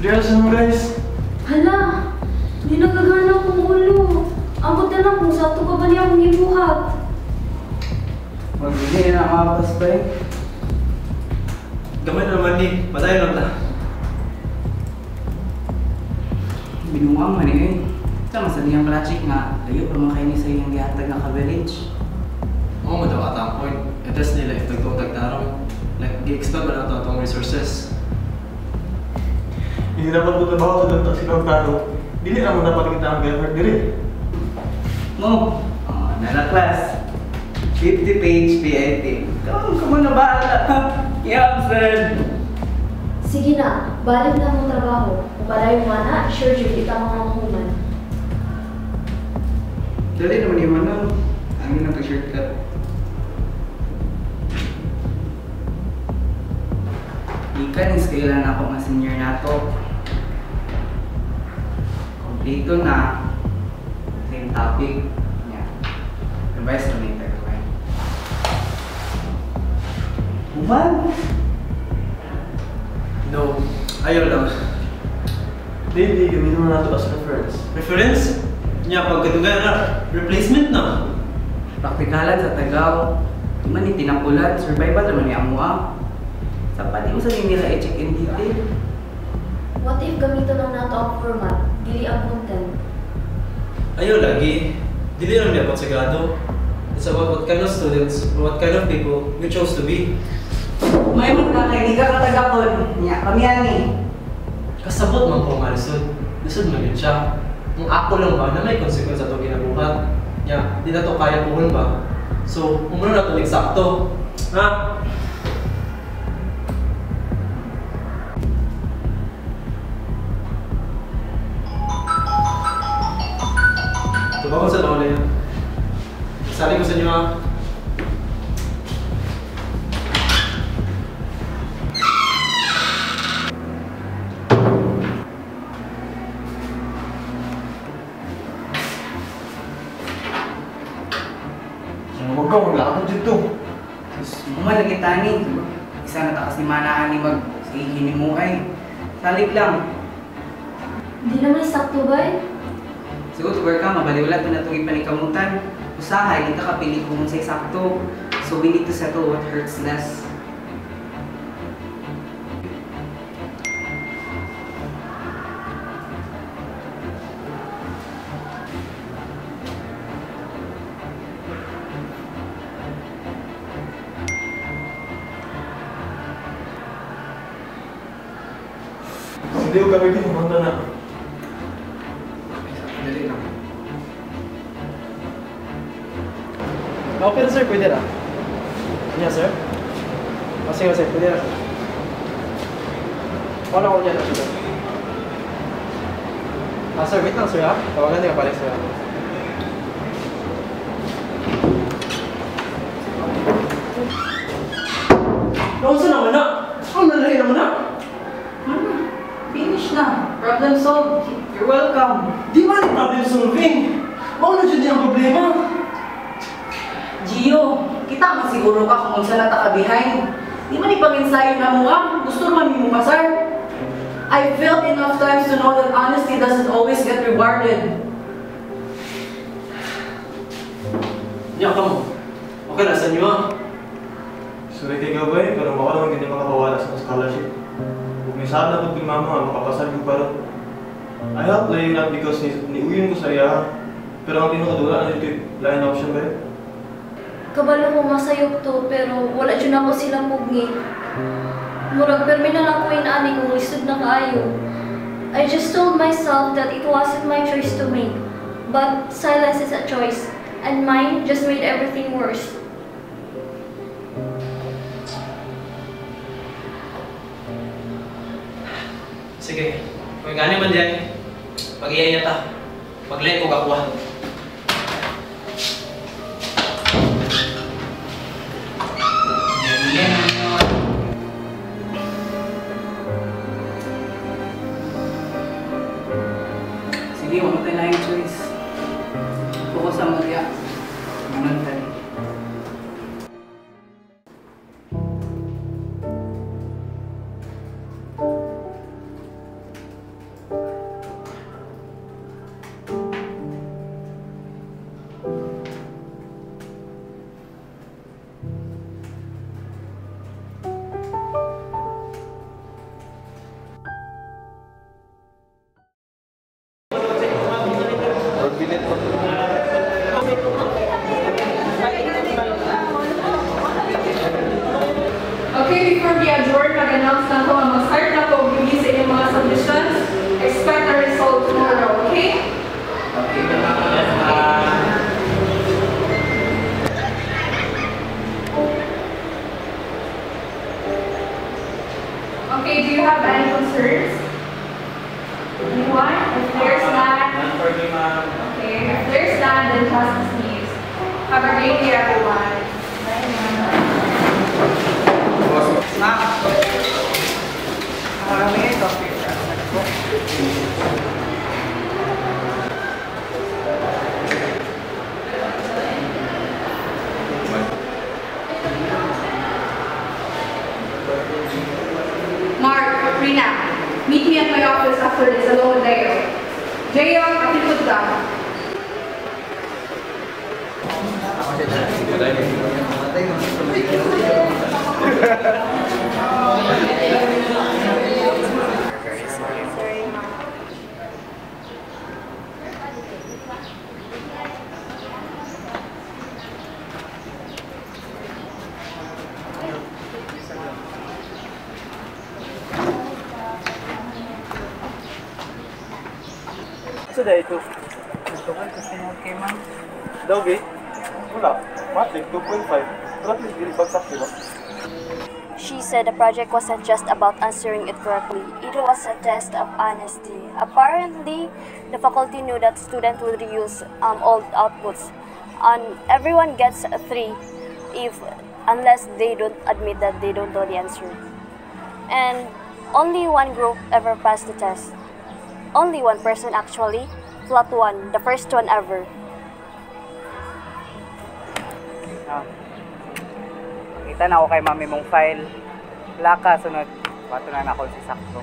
Rehearsal mo guys. Hala, di nagagana akong ulo. Ambot na lang kung sa ito ka ba niya akong ibuhat. Magbigay na makapas pa eh. Gamay na naman ni. Patayin lang ta. Binuang man eh. Ito mas niyang project nga. Layo pa mga kayo sa iyong gihatag na ka-village. Oo, madawa at ang point. I-test nila if nagtuotag tarong. Like, gi-expand ba na ito itong resources? Hindi dapat po trabaho sa ganito si Kantaro. Dili naman dapat kita ang effort diri. Mo, nala class. 50 page PIT. Kamu na bahala. Yapsan. Sige na, balik na mong trabaho. Kung pala yung mana, sure sure kita mga human. Dali naman yung ano. Ano na shortcut. Ikan is kailan ako nga senior na to. Kompleto na. Same topic. Yeah. Revise na later. Okay? Uman? No. Ayaw lang. Hindi, gamitin mo natin as reference. Reference? Nya, pagkadugan na. Replacement na. Praktikalan sa Tagaw. Di man itinapulan. Survival naman niya mo ah. Sapat yung sa nila i-check in detail. What if gamito lang nato ang format, dili ang content? Ayaw lagi. Dili lang dapat sigurado. It's about what kind of students, or what kind of people you chose to be. May magkakay, di ka katagapon. Niya, kami yan eh. Kasabot man po nga lisod. Lisod man yun siya. Kung ako lang ba na may consequence sa itong ginabuhat. Nya, di na to kaya puhon ba? So, umuna na ito eksakto. Ha? Tubaw ko sa lolo yan. Sali ko sa inyo ha. Huwag ka, wala ako dito. Umalagi tani. Isa na takas ni Manaan ni mag sa ihini mo ay. Salig lang. Di naman sakto ba eh? Siguro to ka, mabaliwala ito na itong ipanikamutan. Usahay, hindi ka kapili kung sa sakto. So we need to settle what hurts less. Hindi ko kami din, pumunta na. Dali lang. Okay na sir, pwede na. Yan sir? Sige sir, pwede na. Wala ko dyan na sir. Sir, wait lang sir ha. Tawagan niya balik sir. Nausa naman na! Ang nalahi naman na! Finish na. Problem solved. You're welcome. Di ba ni problem solving? Mauna dyan din ang problema. Gio, kita man siguro ka kung saan nata ka behind. Di man ipag-ensayo na mo ah. Gusto naman mo pasar. I failed enough times to know that honesty doesn't always get rewarded. Niya ka mo. Okay na sa inyo ah. Sorry kay Gabay, pero baka naman hindi makapawala sa scholarship. Kung may saan na pag mama, makapasal ko pero I help Lay not because ni uyon ko sa iya. Pero ang tinukadula, ano ito line option ba yun? Kabalo ko masayop to, pero wala dyan ako silang pugni. Murag permi na lang ko inaani kung lisod na kaayo. I just told myself that it wasn't my choice to make. But silence is a choice, and mine just made everything worse. Sige, kung gani man dyan, pag-iyaya ta. Pag-lay ko kakuha. Sige, wala tayo na yung choice. Focus sa magya. Naman tayo. Mayor, kapitod ka. Sa dahil ito? Gusto ko kasi mo kay ma'am. Dawgi? Wala. Matik, 2.5. Pero at least, bagsak, diba? She said the project wasn't just about answering it correctly. It was a test of honesty. Apparently, the faculty knew that students would reuse old outputs. And everyone gets a 3 unless they don't admit that they don't know the answer. And only one group ever passed the test. Only one person actually, flat one, the first one ever. Kita na ako kay mami mong file. Laka, sunod. Bato na ako si sakto.